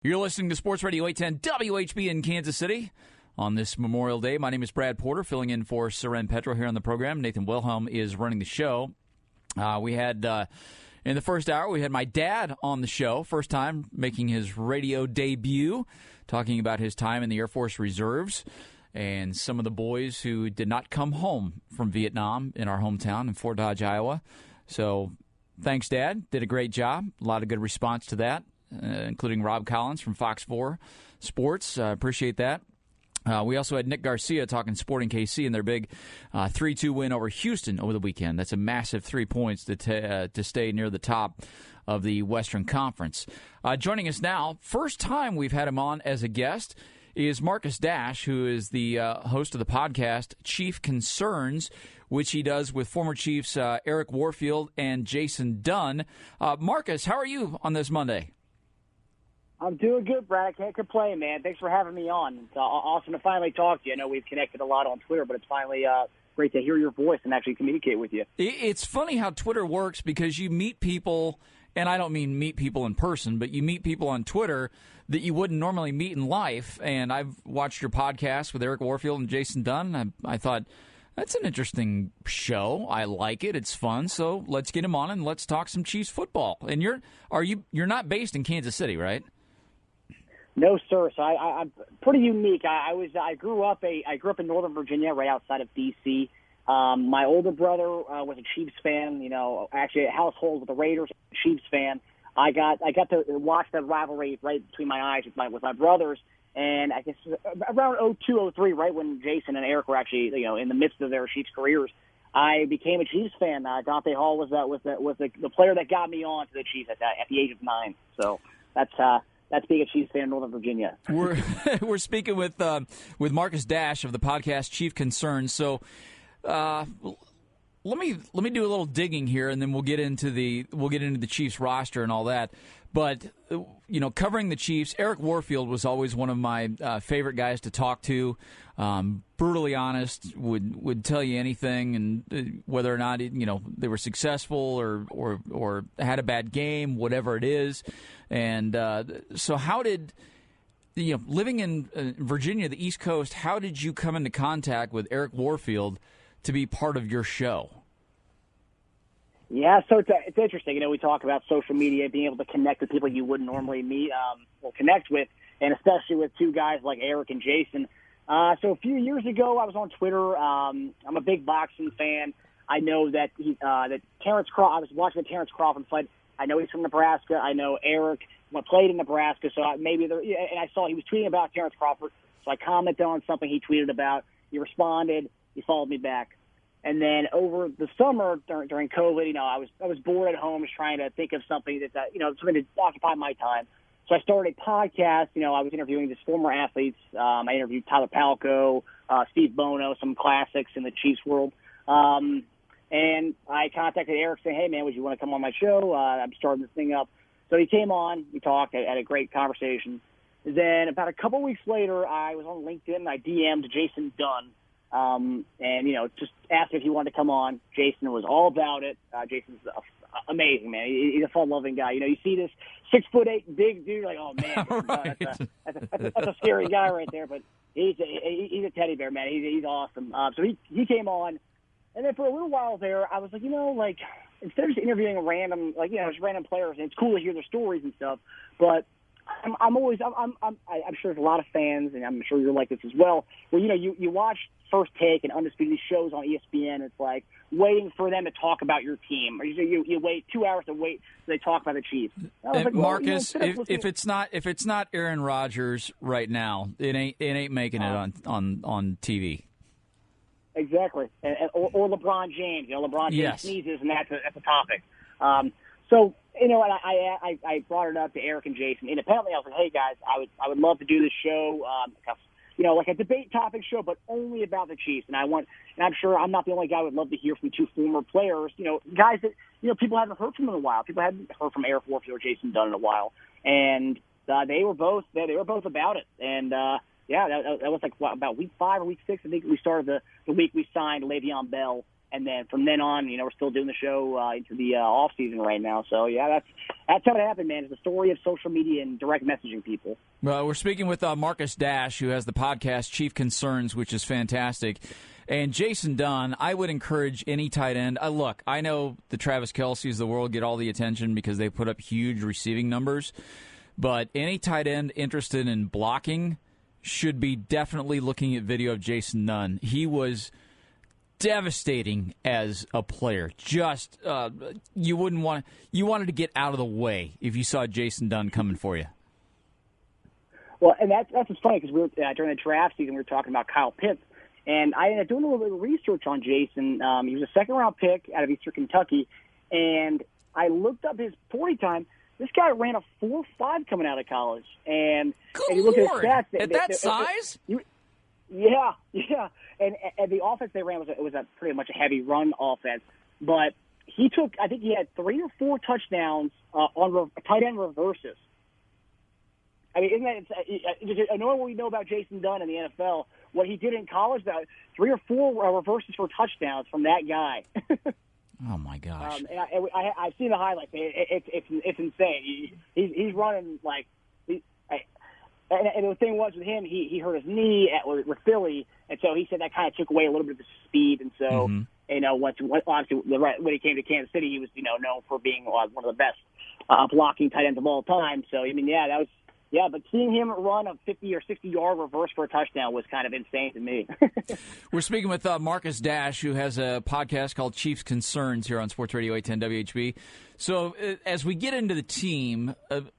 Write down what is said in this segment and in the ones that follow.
You're listening to Sports Radio 810 WHB in Kansas City on this Memorial Day. My name is Brad Porter, filling in for Seren Petro here on the program. Nathan Wilhelm is running the show. We had, in the first hour, we had my dad on the show, first time making his radio debut, talking about his time in the Air Force Reserves and some of the boys who did not come home from Vietnam in our hometown in Fort Dodge, Iowa. So thanks, Dad. Did a great job. A lot of good response to that. Including Rob Collins from Fox 4 Sports. Appreciate that. We also had Nick Garcia talking Sporting KC and their big 3-2 win over Houston over the weekend. That's a massive 3 points to stay near the top of the Western Conference. Joining us now, first time we've had him on as a guest, is Marcus Dash, who is the host of the podcast Chief Concerns, which he does with former Chiefs Eric Warfield and Jason Dunn. Marcus, how are you on this Monday? I'm doing good, Brad. I can't complain, man. Thanks for having me on. It's awesome to finally talk to you. I know we've connected a lot on Twitter, but it's finally great to hear your voice and actually communicate with you. It's funny how Twitter works because you meet people, and I don't mean meet people in person, but you meet people on Twitter that you wouldn't normally meet in life. And I've watched your podcast with Eric Warfield and Jason Dunn. I thought, that's an interesting show. I like it. It's fun. So let's get him on and let's talk some Chiefs football. And you're not based in Kansas City, right? No, sir. So I'm pretty unique. I grew up in Northern Virginia, right outside of D.C. My older brother was a Chiefs fan. You know, actually a household with the Raiders, Chiefs fan. I got to watch that rivalry right between my eyes with my brothers. And I guess around 02, 03, right when Jason and Eric were actually in the midst of their Chiefs careers, I became a Chiefs fan. Dante Hall was the player that got me on to the Chiefs at the age of 9. So that's being a Chiefs fan in Northern Virginia. We're speaking with Marcus Dash of the podcast Chief Concerns. So let me do a little digging here, and then we'll get into the Chiefs roster and all that. But covering the Chiefs, Eric Warfield was always one of my favorite guys to talk to. Brutally honest, would tell you anything, and whether or not they were successful or had a bad game, whatever it is. And so, how did living in Virginia, the East Coast, how did you come into contact with Eric Warfield to be part of your show? Yeah, so it's interesting. We talk about social media, being able to connect with people you wouldn't normally meet or connect with, and especially with two guys like Eric and Jason. So a few years ago, I was on Twitter. I'm a big boxing fan. I know that Terrence Crawford. I was watching the Terrence Crawford fight. I know he's from Nebraska. I know Eric played in Nebraska, so and I saw he was tweeting about Terrence Crawford. So I commented on something he tweeted about. He responded. He followed me back. And then over the summer during COVID, I was bored at home, just trying to think of something something to occupy my time. So I started a podcast. I was interviewing just former athletes. I interviewed Tyler Palco, Steve Bono, some classics in the Chiefs world. And I contacted Eric saying, hey, man, would you want to come on my show? I'm starting this thing up. So he came on. We talked, had a great conversation. Then about a couple weeks later, I was on LinkedIn, and I DM'd Jason Dunn. And just asked if he wanted to come on. Jason was all about it. Jason's amazing, man. He's a fun-loving guy. You see this 6'8" big dude, like, oh man, right. that's a scary guy right there. But he's a teddy bear, man. He's awesome. So he came on, and then for a little while there, I was like, instead of just interviewing random players, and it's cool to hear their stories and stuff, but I'm sure there's a lot of fans, and I'm sure you're like this as well, where you watch First Take and Undisputed these shows on ESPN. It's like waiting for them to talk about your team, or you wait 2 hours to wait till they talk about the Chiefs. Like, Marcus, if it's not Aaron Rodgers right now, it ain't making it on TV. Exactly, or LeBron James. LeBron James yes. sneezes, and that's a topic. So and I brought it up to Eric and Jason independently. I was like, hey guys, I would love to do this show. Like a debate topic show, but only about the Chiefs. And I'm sure I'm not the only guy who would love to hear from two former players, guys that, people haven't heard from in a while. People hadn't heard from Eric Warfield or Jason Dunn in a while. And they were both about it. And, that was like about week 5 or week 6. I think we started the week we signed Le'Veon Bell. And then from then on, we're still doing the show into the off season right now. So yeah, that's how it happened, man. It's the story of social media and direct messaging people. Well, we're speaking with Marcus Dash, who has the podcast Chief Concerns, which is fantastic. And Jason Dunn, I would encourage any tight end. Look, I know the Travis Kelce's of the world get all the attention because they put up huge receiving numbers. But any tight end interested in blocking should be definitely looking at video of Jason Dunn. He was devastating as a player. Just you wanted to get out of the way if you saw Jason Dunn coming for you. Well, and that's what's funny because we were during the draft season we were talking about Kyle Pitts, and I ended up doing a little bit of research on Jason. He was a second-round pick out of Eastern Kentucky, and I looked up his 40 time. This guy ran a 4.5 coming out of college, and you look at his stats. At that size? Yeah. And the offense they ran was a pretty much a heavy run offense. But I think he had 3 or 4 touchdowns on tight end reverses. I mean, isn't that knowing what we know about Jason Dunn in the NFL, what he did in college, 3 or 4 reverses for touchdowns from that guy. Oh my gosh! And I've seen the highlights. It's insane. He's running like. And the thing was with him, he hurt his knee with Philly, and so he said that kind of took away a little bit of his speed. And so, obviously, when he came to Kansas City, he was known for being one of the best blocking tight ends of all time. So but seeing him run a 50 or 60-yard reverse for a touchdown was kind of insane to me. We're speaking with Marcus Dash, who has a podcast called Chiefs Concerns here on Sports Radio 810 WHB. So as we get into the team,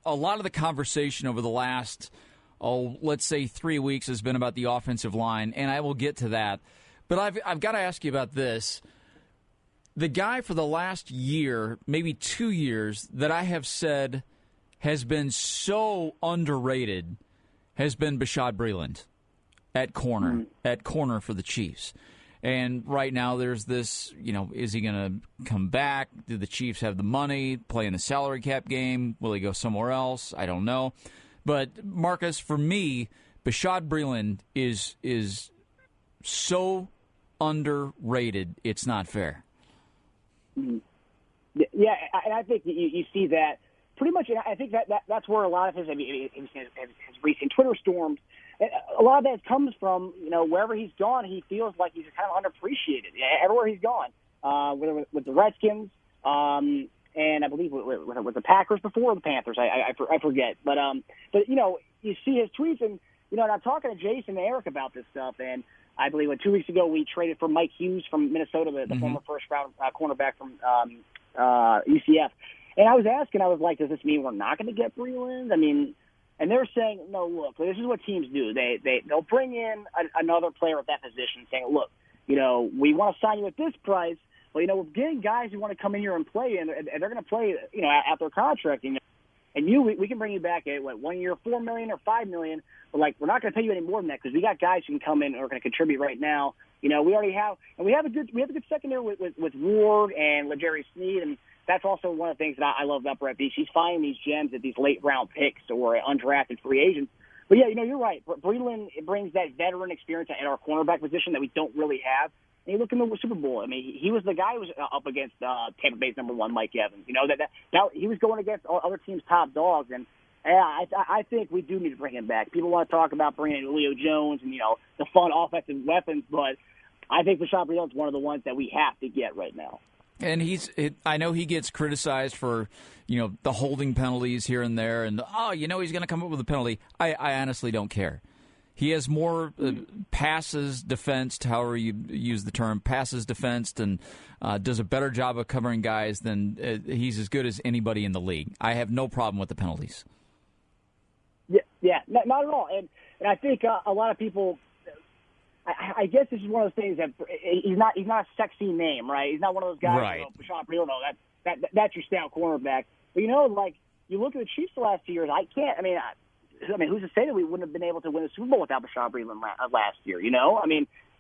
a lot of the conversation over the last, let's say 3 weeks has been about the offensive line, and I will get to that. But I've got to ask you about this. The guy for the last year, maybe 2 years, that I have said has been so underrated has been Bashaud Breeland at corner for the Chiefs. And right now there's this, is he going to come back? Do the Chiefs have the money, play in the salary cap game? Will he go somewhere else? I don't know. But, Marcus, for me, Bashaud Breeland is so underrated, it's not fair. Yeah, and I think you see that pretty much. I think that's where a lot of his recent Twitter storms, a lot of that comes from, wherever he's gone, he feels like he's kind of underappreciated. Everywhere he's gone, whether with the Redskins, and I believe with the Packers before, or the Panthers, I forget. But you see his tweets, and and I'm talking to Jason and Eric about this stuff, and I believe 2 weeks ago we traded for Mike Hughes from Minnesota, the former first-round cornerback from UCF. And I was asking, I was like, does this mean we're not going to get Breeland? I mean, and they're saying, no, look, this is what teams do. They'll bring in another player at that position saying, look, we want to sign you at this price, but, we're getting guys who want to come in here and play, and they're going to play, at their contract, and we can bring you back at 1 year, $4 million or $5 million. But we're not going to pay you any more than that because we got guys who can come in and are going to contribute right now. We already have, and we have a good secondary with Ward and LeJarry Sneed, and that's also one of the things that I love about Brett Veach. He's finding these gems at these late round picks or undrafted free agents. But yeah, you're right. Breeland brings that veteran experience at our cornerback position that we don't really have. And you look in the Super Bowl. I mean, he was the guy who was up against Tampa Bay's number 1, Mike Evans. That he was going against other teams' top dogs, and I think we do need to bring him back. People want to talk about bringing in Leo Jones and the fun offensive weapons, but I think Bashaud Breeland is one of the ones that we have to get right now. And I know he gets criticized for, the holding penalties here and there, and he's going to come up with a penalty. I honestly don't care. He has more passes defensed, however you use the term, passes defensed, and does a better job of covering guys than he's as good as anybody in the league. I have no problem with the penalties. Yeah, not at all. And I think a lot of people, I guess this is one of those things that he's not a sexy name, right? He's not one of those guys. Right. Bashaud Breeland, that's your stout cornerback. But you look at the Chiefs the last 2 years. I mean, who's to say that we wouldn't have been able to win a Super Bowl without Bashaud Breeland last year?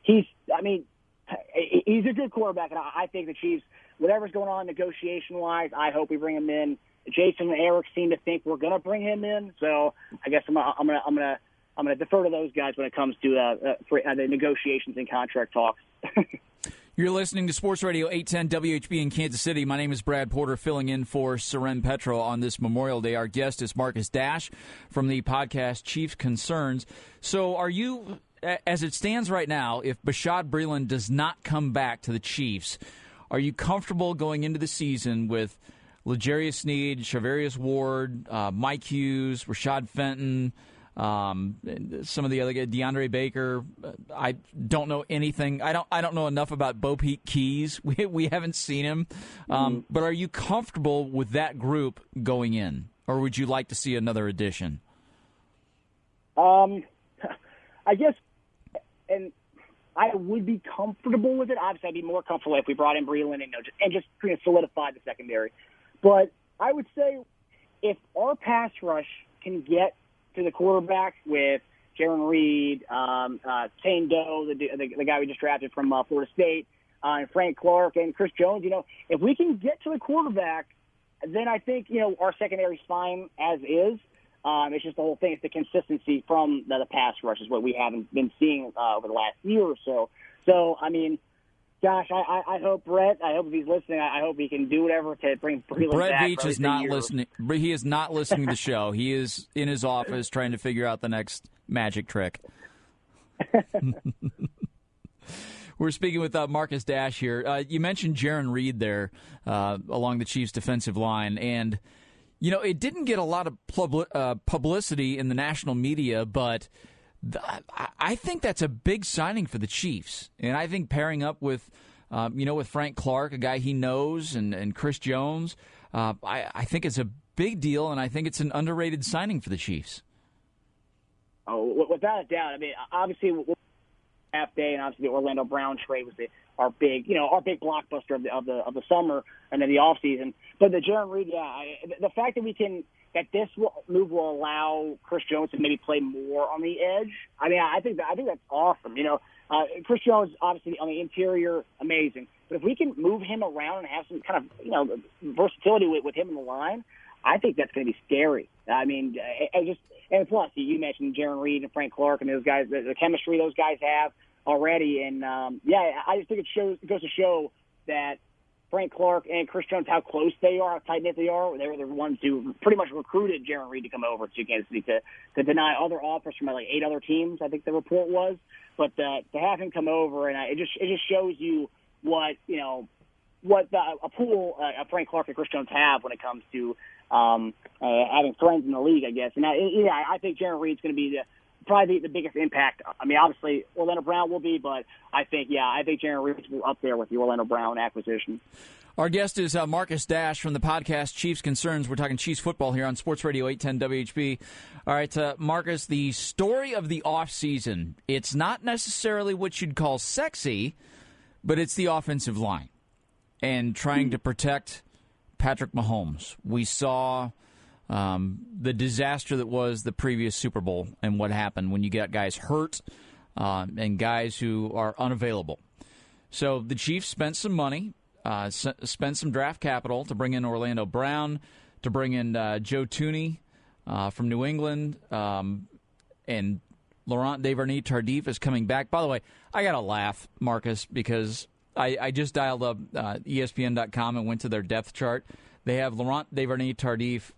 He's a good quarterback, and I think the Chiefs, whatever's going on negotiation-wise, I hope we bring him in. Jason and Eric seem to think we're going to bring him in, so I guess I'm gonna defer to those guys when it comes to the negotiations and contract talks. You're listening to Sports Radio 810 WHB in Kansas City. My name is Brad Porter, filling in for Seren Petro on this Memorial Day. Our guest is Marcus Dash from the podcast Chiefs Concerns. So are you, as it stands right now, if Bashaud Breeland does not come back to the Chiefs, are you comfortable going into the season with L'Jarius Sneed, Charvarius Ward, Mike Hughes, Rashad Fenton, some of the other guys, DeAndre Baker? I don't know anything. I don't know enough about Bo Peep Keys. We haven't seen him. But are you comfortable with that group going in, or would you like to see another addition? I guess, and I would be comfortable with it. Obviously, I'd be more comfortable if we brought in Breeland and just kind of solidified the secondary. But I would say if our pass rush can get to the quarterback with Jaron Reed, Tane Doe, the guy we just drafted from Florida State, and Frank Clark and Chris Jones, if we can get to the quarterback, then I think, our secondary is fine as is. It's just the whole thing. It's the consistency from the pass rush is what we haven't been seeing over the last year or so. So, I mean, gosh, I hope Brett, I hope if he's listening, I hope he can do whatever to bring Breeland Brett back. Veach is not listening. He is not listening to the show. He is in his office trying to figure out the next magic trick. We're speaking with Marcus Dash here. You mentioned Jaron Reed there along the Chiefs' defensive line, and it didn't get a lot of publicity in the national media, but I think that's a big signing for the Chiefs, and I think pairing up with, with Frank Clark, a guy he knows, and Chris Jones, I think it's a big deal, and I think it's an underrated signing for the Chiefs. Oh, without a doubt. I mean, obviously, half day, and obviously the Orlando Brown trade was our big blockbuster of the summer and then the off season. But the Jaron Reed, the fact that this move will allow Chris Jones to maybe play more on the edge. I mean, I think that's awesome. Chris Jones obviously on the interior, amazing. But if we can move him around and have some kind of versatility with him in the line, I think that's going to be scary. I mean, and plus you mentioned Jaron Reed and Frank Clark and those guys, the chemistry those guys have already, and I just think it goes to show that Frank Clark and Chris Jones, how close they are, how tight-knit they are. They were the ones who pretty much recruited Jaron Reed to come over to Kansas City to deny other offers from like 8 other teams, I think the report was. But to have him come over, and it just shows you what a pool Frank Clark and Chris Jones have when it comes to having friends in the league, I guess. And I think Jaron Reed's going to be probably the biggest impact. I mean, obviously Orlando Brown will be, but I think Jaron Reed's up there with the Orlando Brown acquisition. Our guest is Marcus Dash from the podcast Chiefs Concerns. We're talking Chiefs football here on Sports Radio 810 WHB. All right, Marcus, the story of the offseason, it's not necessarily what you'd call sexy, but it's the offensive line and trying to protect Patrick Mahomes. We saw the disaster that was the previous Super Bowl and what happened when you got guys hurt and guys who are unavailable. So the Chiefs spent some money, spent some draft capital to bring in Orlando Brown, to bring in Joe Thuney from New England, and Laurent Duvernay-Tardif is coming back. By the way, I got to laugh, Marcus, because I just dialed up ESPN.com and went to their depth chart. They have Laurent Duvernay-Tardif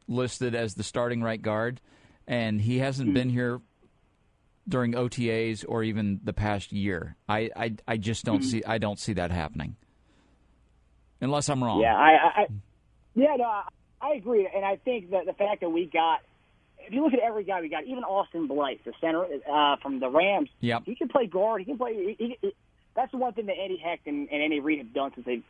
listed as the starting right guard, and he hasn't been here during OTAs or even the past year. I just don't see that happening, unless I'm wrong. Yeah, I agree, and I think that the fact that we got, if you look at every guy we got, even Austin Blythe, the center from the Rams, yep, he can play guard. He can play. That's the one thing that Eddie Heck and Andy Reid have done since they've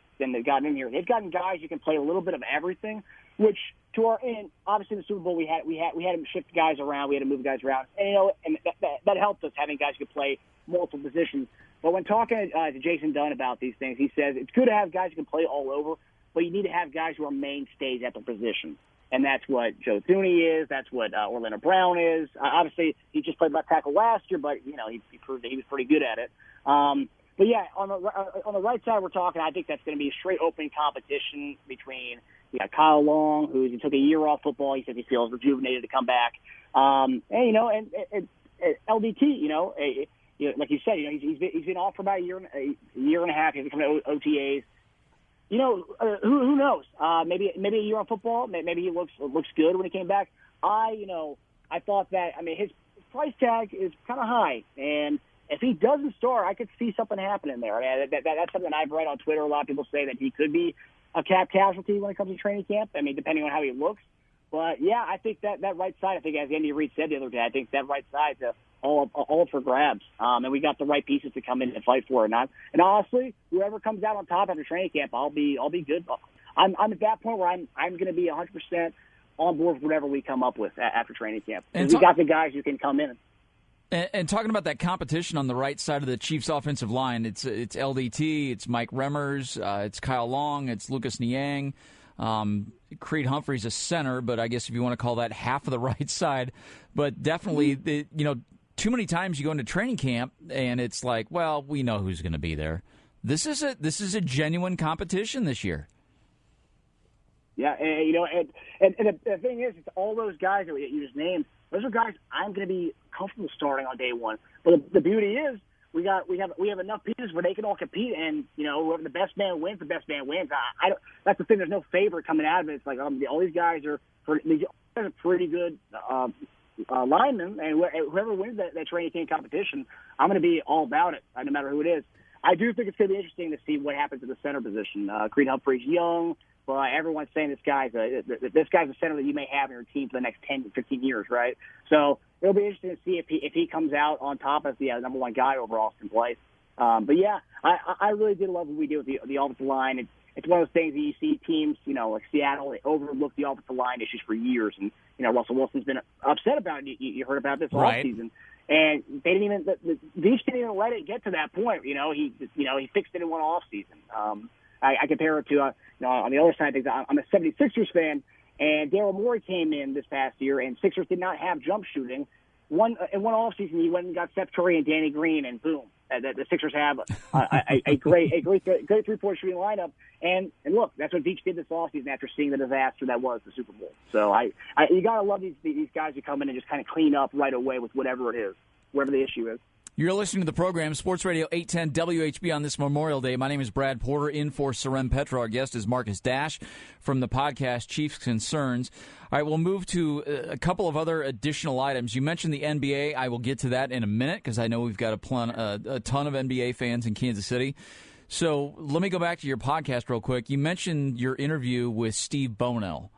gotten in here. They've gotten guys who can play a little bit of everything, which and obviously in the Super Bowl we had to shift guys around, we had to move guys around, and that helped us having guys who could play multiple positions. But when talking to Jason Dunn about these things, he says it's good to have guys who can play all over, but you need to have guys who are mainstays at the position. And that's what Joe Thuney is. That's what Orlando Brown is. Obviously, he just played left tackle last year, but he proved that he was pretty good at it. But yeah, on the right side, we're talking. I think that's going to be a straight open competition between Kyle Long, who took a year off football. He said he feels rejuvenated to come back, and LDT. like you said, he's been off for about a year and a half. He's coming to OTAs. Who knows? Maybe a year on football. Maybe he looks good when he came back. I thought that. I mean, his price tag is kind of high, and if he doesn't start, I could see something happening there. That's something I've read on Twitter. A lot of people say that he could be a cap casualty when it comes to training camp. I mean, depending on how he looks. But yeah, I think that right side. I think as Andy Reid said the other day, I think that right side is all for grabs. And we got the right pieces to come in and fight for it. And honestly, whoever comes out on top after training camp, I'll be good. I'm at that point where I'm going to be 100% on board with whatever we come up with after training camp. And we got the guys who can come in. And talking about that competition on the right side of the Chiefs' offensive line, it's LDT, it's Mike Remmers, it's Kyle Long, it's Lucas Niang. Creed Humphrey's a center, but I guess if you want to call that half of the right side. But definitely, too many times you go into training camp and it's like, well, we know who's going to be there. This is a genuine competition this year. Yeah, and the thing is, it's all those guys that you just named. Those are guys I'm going to be comfortable starting on day one. But the beauty is we have enough pieces where they can all compete, and whoever the best man wins, the best man wins. That's the thing. There's no favorite coming out of it. It's like all these guys are pretty good linemen, and whoever wins that training camp competition, I'm going to be all about it, no matter who it is. I do think it's going to be interesting to see what happens at the center position. Creed Humphrey's young. Well, everyone's saying this guy's a center that you may have in your team for the next 10 to 15 years, right? So it'll be interesting to see if he comes out on top as the number one guy over Austin Blythe. But yeah, I really did love what we did with the offensive line. It's one of those things that you see teams, like Seattle, they overlook the offensive line issues for years, and Russell Wilson's been upset about it. You heard about this all season, and they didn't even the Chiefs didn't even let it get to that point. He fixed it in one off season. I compare it to, on the other side of things, I'm a 76ers fan, and Daryl Morey came in this past year, and Sixers did not have jump shooting. In one offseason, he went and got Steph Curry and Danny Green, and boom, the Sixers have a great three-point shooting lineup. And look, that's what Veach did this offseason after seeing the disaster that was the Super Bowl. So you got to love these guys who come in and just kind of clean up right away with whatever it is, whatever the issue is. You're listening to the program, Sports Radio 810 WHB on this Memorial Day. My name is Brad Porter, in for Seren Petra. Our guest is Marcus Dash from the podcast Chiefs Concerns. All right, we'll move to a couple of other additional items. You mentioned the NBA. I will get to that in a minute because I know we've got a ton of NBA fans in Kansas City. So let me go back to your podcast real quick. You mentioned your interview with Steve Bono.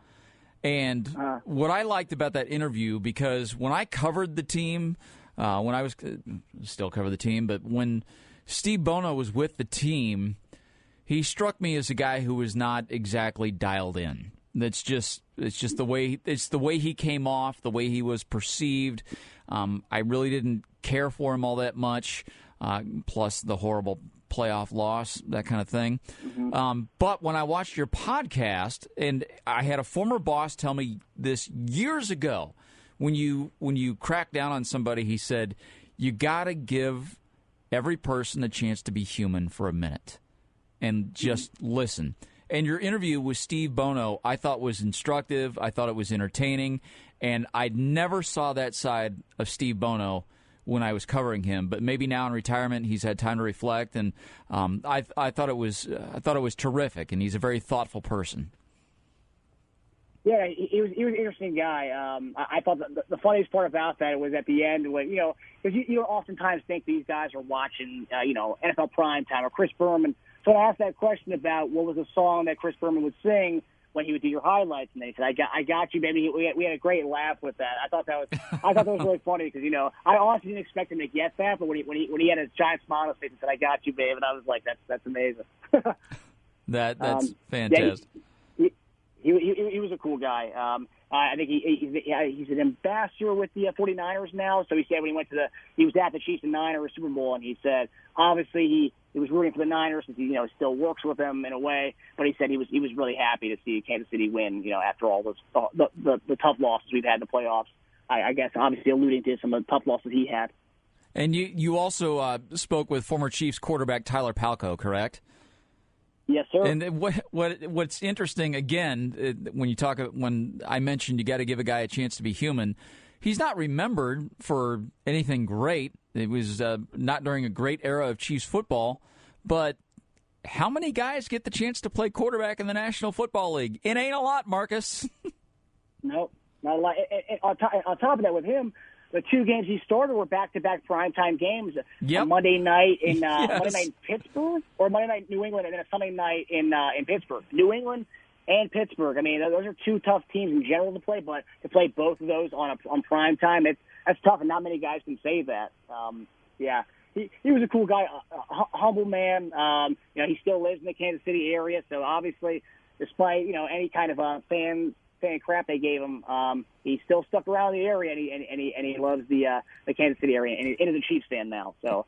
And what I liked about that interview, because when I covered the team, when I was still cover the team, but when Steve Bono was with the team, he struck me as a guy who was not exactly dialed in. It's just the way he came off, the way he was perceived. I really didn't care for him all that much. Plus the horrible playoff loss, that kind of thing. Mm-hmm. But when I watched your podcast, and I had a former boss tell me this years ago. When you crack down on somebody, he said, you got to give every person a chance to be human for a minute and just listen. And your interview with Steve Bono, I thought was instructive. I thought it was entertaining. And I never saw that side of Steve Bono when I was covering him. But maybe now in retirement, he's had time to reflect. And I thought it was terrific. And he's a very thoughtful person. Yeah, he was an interesting guy. I thought the funniest part about that was at the end when, because you oftentimes think these guys are watching, NFL primetime or Chris Berman. So I asked that question about what was the song that Chris Berman would sing when he would do your highlights, and they said, "I got you, baby." We had a great laugh with that. I thought that was really funny because I honestly didn't expect him to get that, but when he had a giant smile on his face and said, "I got you, babe," and I was like, "That's amazing." That's fantastic. Yeah, he was a cool guy. I think he's an ambassador with the 49ers now. So he said when he was at the Chiefs and Niners Super Bowl, and he said obviously he was rooting for the Niners since he still works with them in a way. But he said he was really happy to see Kansas City win. After all the tough losses we've had in the playoffs. I guess obviously alluding to some of the tough losses he had. And you also spoke with former Chiefs quarterback Tyler Palko, correct? Yes, sir. And what's interesting, again, when I mentioned you got to give a guy a chance to be human, he's not remembered for anything great. It was not during a great era of Chiefs football, but how many guys get the chance to play quarterback in the National Football League? It ain't a lot, Marcus. No, not a lot. And on top of that, with him, the two games he started were back-to-back primetime games. Yep. Monday night in Yes. Monday night in Pittsburgh, or Monday night in New England, and then a Sunday night in Pittsburgh. New England and Pittsburgh. I mean, those are two tough teams in general to play, but to play both of those on primetime, that's tough, and not many guys can say that. Yeah. He was a cool guy, a humble man. He still lives in the Kansas City area, so obviously, despite any kind of fan crap they gave him, he still stuck around the area, and he loves the Kansas City area, and he's a Chiefs fan now. So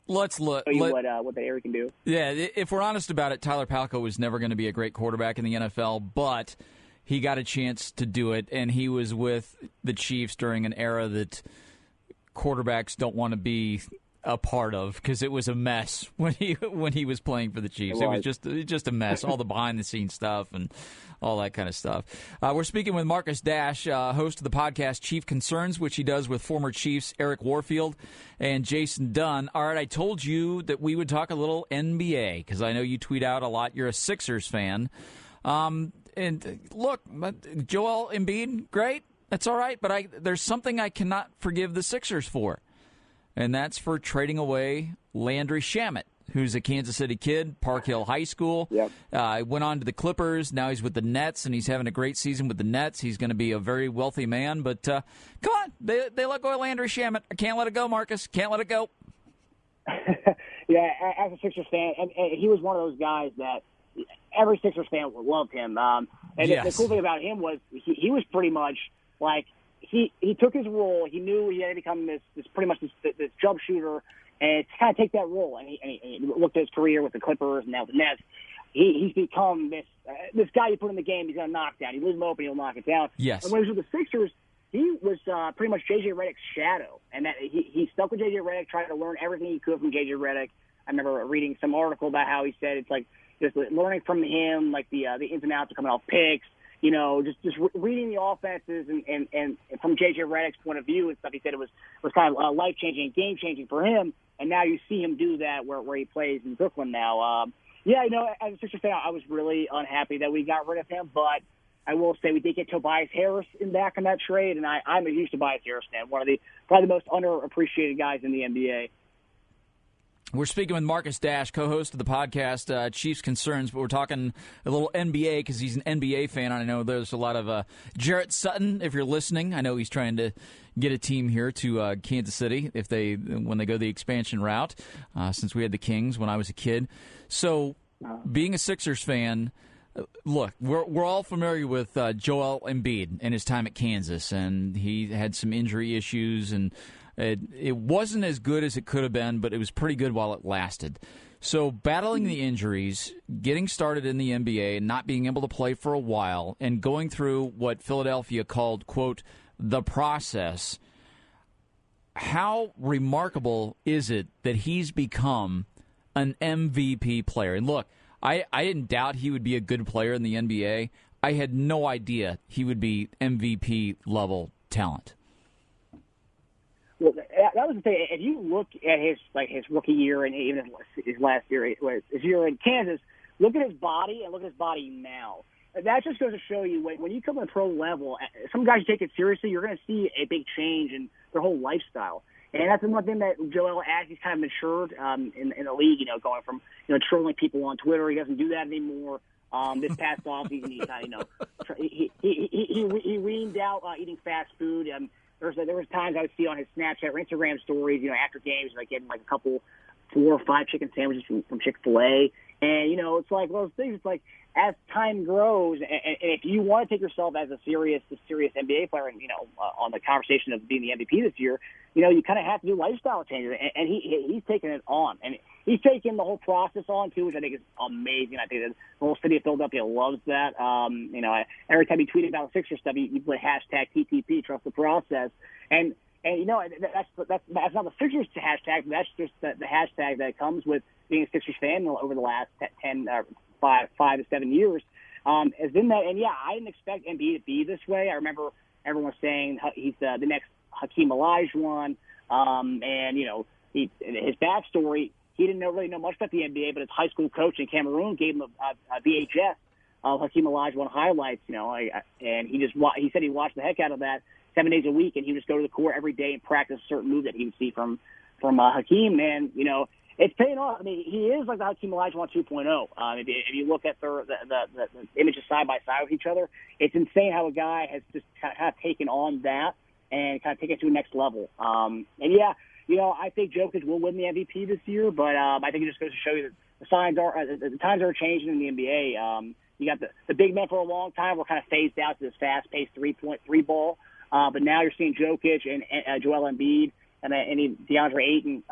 let's look what that area can do. Yeah, if we're honest about it, Tyler Palko was never going to be a great quarterback in the NFL, but he got a chance to do it, and he was with the Chiefs during an era that quarterbacks don't want to be a part of, because it was a mess when he was playing for the Chiefs. It was just a mess, all the behind the scenes stuff and all that kind of stuff. We're speaking with Marcus Dash, host of the podcast Chief Concerns, which he does with former Chiefs Eric Warfield and Jason Dunn. All right, I told you that we would talk a little NBA because I know you tweet out a lot. You're a Sixers fan. And look, Joel Embiid, great. That's all right, but there's something I cannot forgive the Sixers for. And that's for trading away Landry Shamet, who's a Kansas City kid, Park Hill High School. Yep. Went on to the Clippers. Now he's with the Nets, and he's having a great season with the Nets. He's going to be a very wealthy man. But come on, they let go of Landry Shamet. I can't let it go, Marcus. Can't let it go. Yeah, as a Sixers fan, and he was one of those guys that every Sixers fan loved him. And yes. The cool thing about him was he was pretty much like – He took his role. He knew he had to become this jump shooter, and to kind of take that role. And he looked at his career with the Clippers and now with the Nets. He's become this guy you put in the game. He's going to knock down. He leaves him open. He'll knock it down. Yes. And when he was with the Sixers, he was pretty much J.J. Redick's shadow, and that he stuck with J.J. Redick, tried to learn everything he could from J.J. Redick. I remember reading some article about how he said it's like just learning from him, like the ins and outs of coming off picks. Just reading the offenses and from J.J. Redick's point of view and stuff, he said it was kind of life-changing, game-changing for him, and now you see him do that where he plays in Brooklyn now. As a Sixers fan, I was really unhappy that we got rid of him, but I will say we did get Tobias Harris back in that trade, and I'm a huge Tobias Harris fan, probably the most underappreciated guys in the NBA. We're speaking with Marcus Dash, co-host of the podcast Chiefs Concerns, but we're talking a little NBA because he's an NBA fan. I know there's a lot of Jarrett Sutton, if you're listening. I know he's trying to get a team here to Kansas City when they go the expansion route, since we had the Kings when I was a kid. So being a Sixers fan, look, we're all familiar with Joel Embiid and his time at Kansas, and he had some injury issues, and it wasn't as good as it could have been, but it was pretty good while it lasted. So battling the injuries, getting started in the NBA, not being able to play for a while, and going through what Philadelphia called, quote, the process, how remarkable is it that he's become an MVP player? And look, I didn't doubt he would be a good player in the NBA. I had no idea he would be MVP-level talent. Well, that was the thing. If you look at his rookie year and even his last year, his year in Kansas, look at his body and look at his body now. That just goes to show you when you come to the pro level, some guys take it seriously. You're going to see a big change in their whole lifestyle, and that's one thing that Joel, as he's kind of matured in the league, going from trolling people on Twitter, he doesn't do that anymore. This past offseason, he weaned out eating fast food. There was times I would see on his Snapchat or Instagram stories, after games, like getting like a couple, 4 or 5 chicken sandwiches from Chick-fil-A. And, it's like those things. It's like as time grows, and if you want to take yourself as a serious NBA player, and, on the conversation of being the MVP this year, you kind of have to do lifestyle changes. And he's taking it on. And he's taking the whole process on, too, which I think is amazing. I think that the whole city of Philadelphia loves that. Every time he tweeted about Sixers stuff, he put hashtag TTP, trust the process. And that's not the Sixers hashtag, but that's just the hashtag that comes with being a Sixers fan over the last 5 to 7 years. Has been that, and I didn't expect Embiid to be this way. I remember everyone's saying he's the next Hakeem Olajuwon. And, his backstory, he didn't really know much about the NBA, but his high school coach in Cameroon gave him a VHS of Hakeem Olajuwon highlights, and he said he watched the heck out of that 7 days a week, and he would just go to the court every day and practice a certain move that he would see from Hakeem. And, it's paying off. I mean, he is like the Hakeem Olajuwon 2.0. If you look at the images side by side with each other, it's insane how a guy has just kind of taken on that and kind of taken it to the next level. I think Jokic will win the MVP this year, but I think it just goes to show you that the times are changing in the NBA. You got the big men for a long time were kind of phased out to this fast-paced 3.3 ball, but now you're seeing Jokic and Joel Embiid and DeAndre Ayton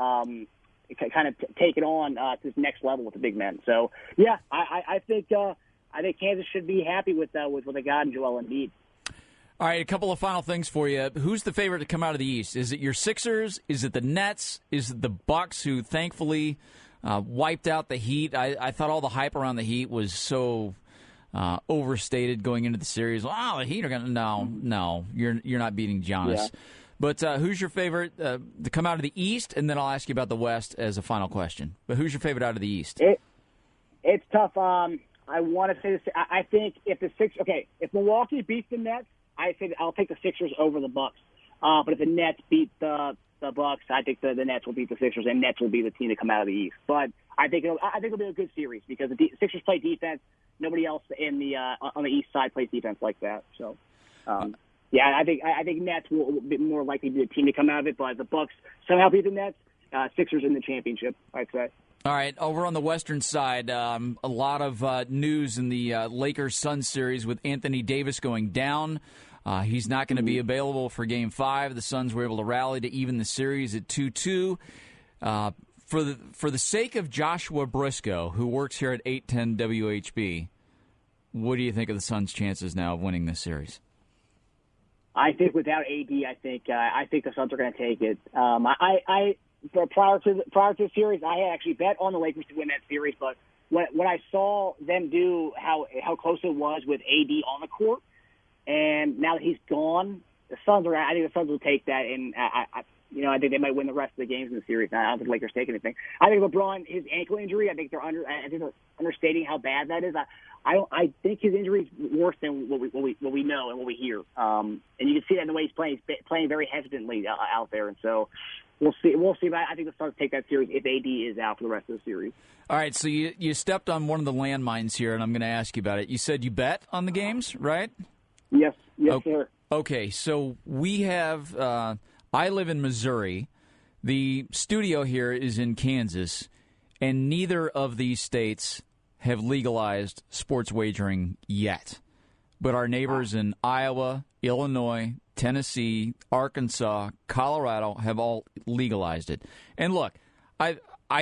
kind of take it on to this next level with the big men. So yeah, I think Kansas should be happy with what they got in Joel Embiid. All right, a couple of final things for you. Who's the favorite to come out of the East? Is it your Sixers? Is it the Nets? Is it the Bucks, who thankfully wiped out the Heat? I thought all the hype around the Heat was so overstated going into the series. The Heat are going to no, you're not beating Giannis. Yeah. But who's your favorite to come out of the East? And then I'll ask you about the West as a final question. But who's your favorite out of the East? It's tough. I want to say this. I think if Milwaukee beats the Nets, I'll take the Sixers over the Bucks. But if the Nets beat the Bucks, I think the Nets will beat the Sixers, and Nets will be the team to come out of the East. But I think it'll be a good series because the Sixers play defense. Nobody else on the East side plays defense like that. So. I think Nets will be more likely to be the team to come out of it, but the Bucks somehow beat the Nets. Sixers in the championship, I'd say. All right, over on the Western side, a lot of news in the Lakers-Suns series with Anthony Davis going down. He's not going to be available for Game 5. The Suns were able to rally to even the series at 2-2. For the sake of Joshua Briscoe, who works here at 810 WHB, what do you think of the Suns' chances now of winning this series? I think without AD, I think the Suns are going to take it. Prior to the series, I had actually bet on the Lakers to win that series, but when I saw them do how close it was with AD on the court, and now that he's gone, I think the Suns will take that, and I think they might win the rest of the games in the series. I don't think the Lakers take anything. I think LeBron, his ankle injury, I think they're understating how bad that is. I think his injury is worse than what we know and what we hear. And you can see that in the way he's playing. He's playing very hesitantly out there, and so we'll see. But I think the Suns take that series if AD is out for the rest of the series. All right, so you stepped on one of the landmines here, and I'm going to ask you about it. You said you bet on the games, right? Yes, sir. Okay, so we have. I live in Missouri. The studio here is in Kansas, and neither of these states have legalized sports wagering yet. But our neighbors in Iowa, Illinois, Tennessee, Arkansas, Colorado have all legalized it. And look, I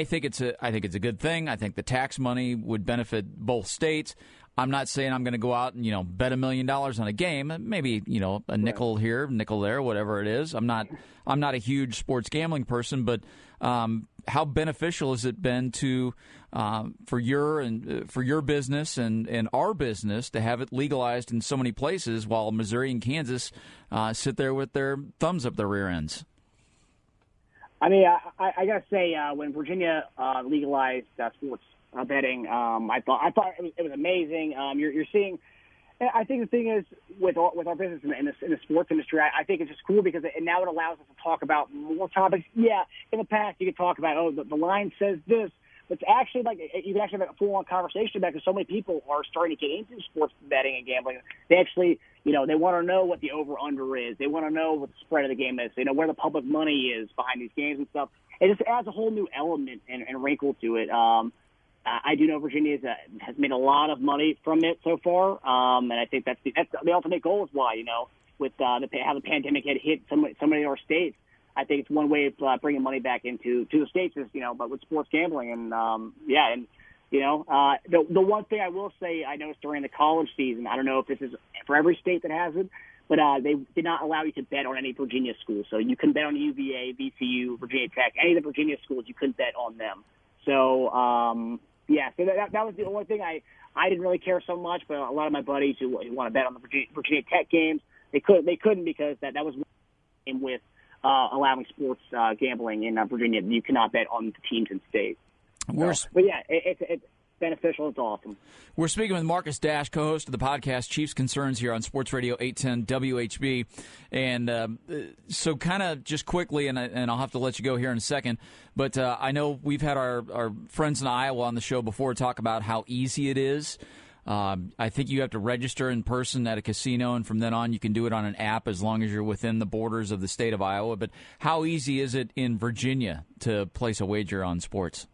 think it's a good thing. I think the tax money would benefit both states. I'm not saying I'm going to go out and bet $1 million on a game. Maybe a nickel here, nickel there, whatever it is. I'm not a huge sports gambling person, but how beneficial has it been for your business and our business to have it legalized in so many places, while Missouri and Kansas sit there with their thumbs up their rear ends? I mean, I gotta say, when Virginia legalized sports betting, I thought it was amazing. You're seeing. I think the thing is with our business in the sports industry, I think it's just cool because now it allows us to talk about more topics. Yeah, in the past you could talk about the line says this, but it's actually you can actually have a full-on conversation about it because so many people are starting to get into sports betting and gambling. They actually, they want to know what the over/under is. They want to know what the spread of the game is. They know where the public money is behind these games and stuff. It just adds a whole new element and wrinkle to it. I do know Virginia has made a lot of money from it so far, and I think that's the ultimate goal is why, with how the pandemic had hit so many of our states. I think it's one way of bringing money back into the states is, but with sports gambling and the one thing I will say I noticed during the college season, I don't know if this is for every state that has it, but they did not allow you to bet on any Virginia schools. So you couldn't bet on UVA, VCU, Virginia Tech, any of the Virginia schools. You couldn't bet on them. So, so that was the only thing I didn't really care so much, but a lot of my buddies who want to bet on the Virginia Tech games, they couldn't because that was with allowing sports gambling in Virginia. You cannot bet on the teams in state. But yeah, it's beneficial. It's awesome. We're speaking with Marcus Dash, co-host of the podcast Chiefs Concerns here on Sports Radio 810 WHB. And so kind of just quickly, and I'll have to let you go here in a second, but I know we've had our friends in Iowa on the show before talk about how easy it is. I think you have to register in person at a casino, and from then on you can do it on an app as long as you're within the borders of the state of Iowa. But how easy is it in Virginia to place a wager on sports?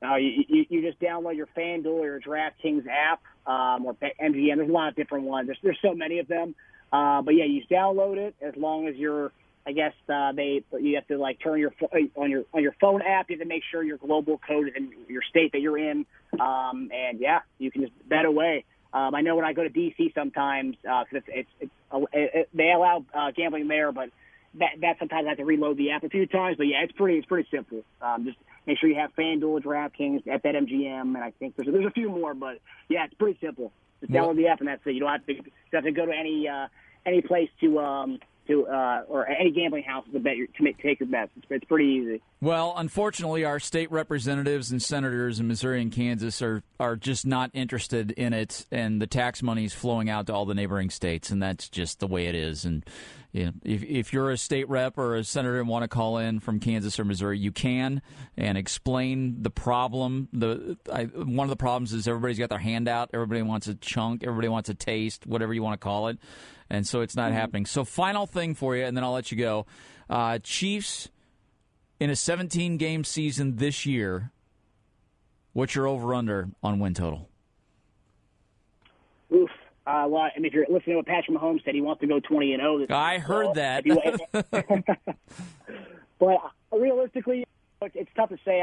You just download your FanDuel or your DraftKings app or MGM. There's a lot of different ones. There's so many of them. But yeah, you just download it as long as you're. I guess you have to turn on your phone app. You have to make sure your global code is in your state that you're in, and yeah, you can just bet away. I know when I go to DC sometimes because they allow gambling there, but that sometimes I have to reload the app a few times. But yeah, it's pretty simple. Just make sure you have FanDuel, DraftKings, BetMGM, and I think there's a few more. But yeah, it's pretty simple. Just download the app and that's it. You don't have to go to any place or any gambling house to take your bets. It's pretty easy. Well, unfortunately, our state representatives and senators in Missouri and Kansas are just not interested in it, and the tax money is flowing out to all the neighboring states, and that's just the way it is. And you know, if you're a state rep or a senator and want to call in from Kansas or Missouri, you can and explain the problem. One of the problems is everybody's got their hand out. Everybody wants a chunk. Everybody wants a taste, whatever you want to call it. And so it's not happening. So final thing for you, and then I'll let you go. Chiefs in a 17-game season this year, what's your over-under on win total? Oof. Well, if you're listening to what Patrick Mahomes said, he wants to go 20-0. I heard that. But realistically, it's tough to say.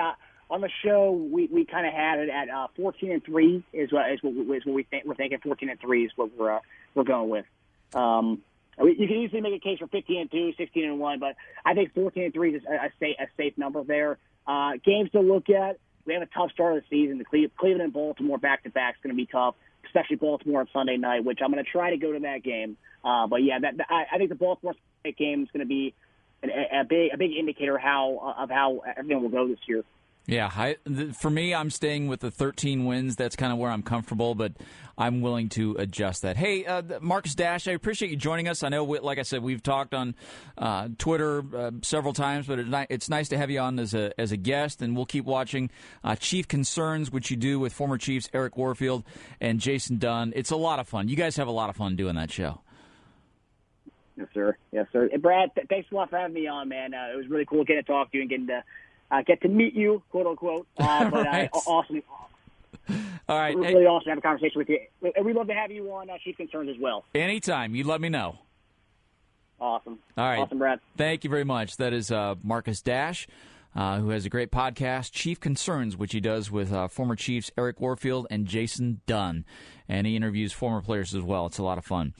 On the show, we kind of had it at 14-3 is what we think. We're thinking 14-3 is what we're going with. You can easily make a case for 15-2, 16-1, but I think 14-3 is a safe number there. Games to look at. We have a tough start of the season. The Cleveland and Baltimore back-to-back is going to be tough, especially Baltimore on Sunday night, which I'm going to try to go to that game. But yeah, I think the Baltimore game is going to be a big indicator of how everything will go this year. Yeah, for me, I'm staying with the 13 wins. That's kind of where I'm comfortable, but I'm willing to adjust that. Hey, Marcus Dash, I appreciate you joining us. I know, like I said, we've talked on Twitter several times, but it's nice to have you on as a guest, and we'll keep watching Chief Concerns, which you do with former Chiefs Eric Warfield and Jason Dunn. It's a lot of fun. You guys have a lot of fun doing that show. Yes, sir. Yes, sir. And Brad, thanks a lot for having me on, man. It was really cool getting to talk to you and getting to get to meet you, quote unquote. Right. Awesome. All right. Really awesome to have a conversation with you. And we'd love to have you on Chief Concerns as well. Anytime. You let me know. Awesome. All right. Awesome, Brad. Thank you very much. That is Marcus Dash, who has a great podcast, Chief Concerns, which he does with former Chiefs Eric Warfield and Jason Dunn. And he interviews former players as well. It's a lot of fun.